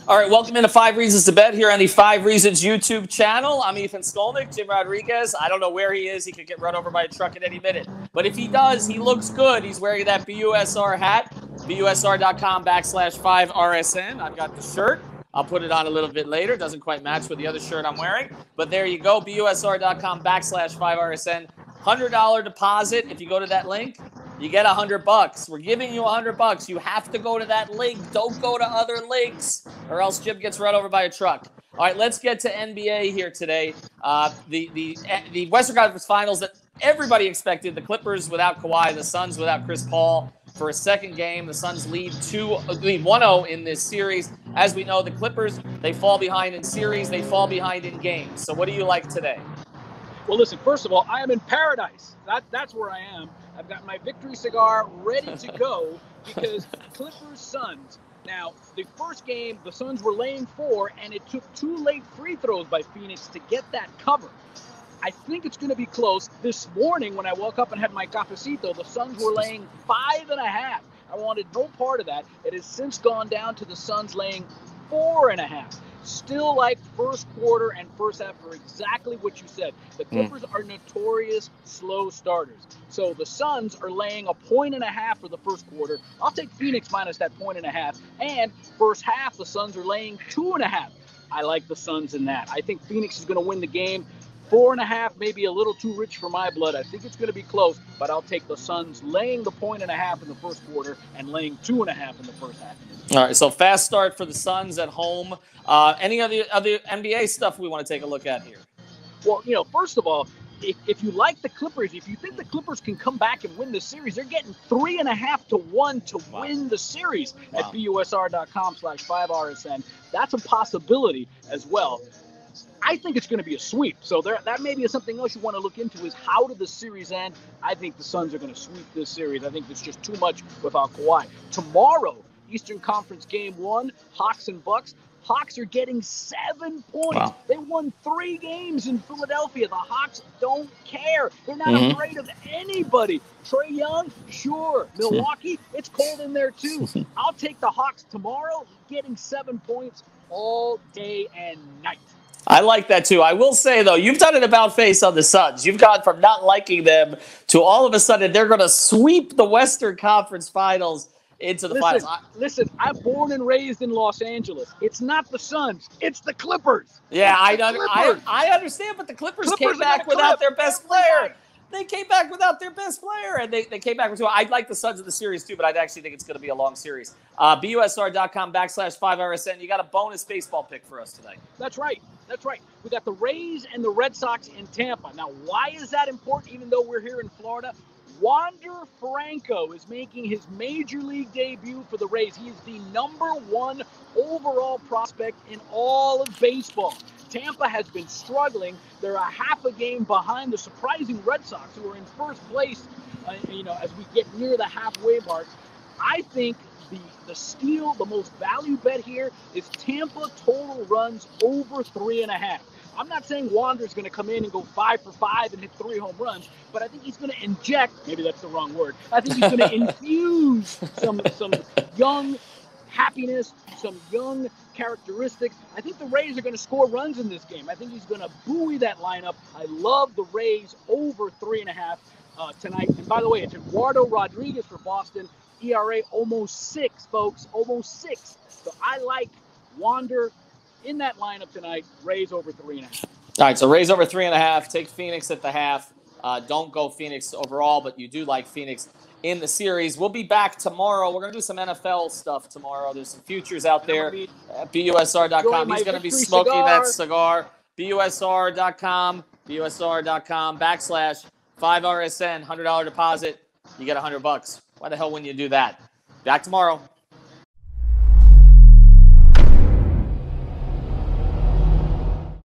All right, welcome into 5 Reasons to Bet here on the 5 Reasons YouTube channel. I'm Ethan Skolnick, Jim Rodriguez. I don't know where he is. He could get run over by a truck at any minute. But if he does, he looks good. He's wearing that BUSR hat, BUSR.com/5RSN. I've got the shirt. I'll put it on a little bit later. Doesn't quite match with the other shirt I'm wearing. But there you go, BUSR.com/5RSN. $100 deposit. If you go to that link, you get $100. We're giving you $100. You have to go to that link. Don't go to other links, or else Jim gets run over by a truck. All right, let's get to NBA here today. The Western Conference Finals that everybody expected. The Clippers without Kawhi, the Suns without Chris Paul for a second game. The Suns lead 1-0 in this series. As we know, the Clippers, they fall behind in series. They fall behind in games. So what do you like today? Well, listen, first of all, I am in paradise. That's where I am. I've got my victory cigar ready to go because Clippers Suns. Now, the first game, the Suns were laying 4, and it took 2 late free throws by Phoenix to get that cover. I think it's going to be close. This morning, when I woke up and had my cafecito, the Suns were laying 5.5. I wanted no part of that. It has since gone down to the Suns laying 4.5. Still like first quarter and first half for exactly what you said. The Clippers are notorious slow starters. So the Suns are laying 1.5 for the first quarter. I'll take Phoenix minus that 1.5. And first half, the Suns are laying 2.5. I like the Suns in that. I think Phoenix is going to win the game. 4.5, maybe a little too rich for my blood. I think it's going to be close, but I'll take the Suns laying the 1.5 in the first quarter and laying 2.5 in the first half. All right, so fast start for the Suns at home. Any other NBA stuff we want to take a look at here? Well, first of all, if you like the Clippers, if you think the Clippers can come back and win the series, they're getting 3.5 to 1 to win the series at BUSR.com/5RSN. That's a possibility as well. I think it's going to be a sweep. So that may be something else you want to look into is how did the series end? I think the Suns are going to sweep this series. I think it's just too much without Kawhi. Tomorrow, Eastern Conference Game 1, Hawks and Bucks. Hawks are getting 7 points. Wow. They won 3 games in Philadelphia. The Hawks don't care. They're not afraid of anybody. Trae Young, sure. Milwaukee, it's cold in there too. I'll take the Hawks tomorrow, getting 7 points all day and night. I like that too. I will say, though, you've done an about-face on the Suns. You've gone from not liking them to all of a sudden they're going to sweep the Western Conference Finals into the finals. Listen, I'm born and raised in Los Angeles. It's not the Suns. It's the Clippers. Yeah, I understand, but the Clippers came back without their best player. They came back without their best player, and they came back with 2. I'd like the Suns in the series, too, but I'd actually think it's going to be a long series. BUSR.com/5RSN. You got a bonus baseball pick for us tonight. That's right. We got the Rays and the Red Sox in Tampa. Now, why is that important, even though we're here in Florida? Wander Franco is making his major league debut for the Rays. He is the #1 overall prospect in all of baseball. Tampa has been struggling. They're a half a game behind the surprising Red Sox, who are in first place, as we get near the halfway mark. I think the steal, the most value bet here is Tampa total runs over 3.5. I'm not saying Wander's going to come in and go 5 for 5 and hit 3 home runs, but I think he's going to inject, maybe that's the wrong word, I think he's going to infuse some young happiness, some young characteristics. I think the Rays are going to score runs in this game. I think he's going to buoy that lineup. I love the Rays over 3.5 tonight. And by the way, it's Eduardo Rodriguez for Boston. ERA almost 6, folks, almost 6. So I like Wander in that lineup tonight. Rays over 3.5. All right, so Rays over 3.5. Take Phoenix at the half. Don't go Phoenix overall, but you do like Phoenix in the series. We'll be back tomorrow. We're going to do some NFL stuff tomorrow. There's some futures out there at BUSR.com. He's going to be smoking that cigar. BUSR.com, BUSR.com/5RSN, $100 deposit. You get $100. Why the hell wouldn't you do that? Back tomorrow.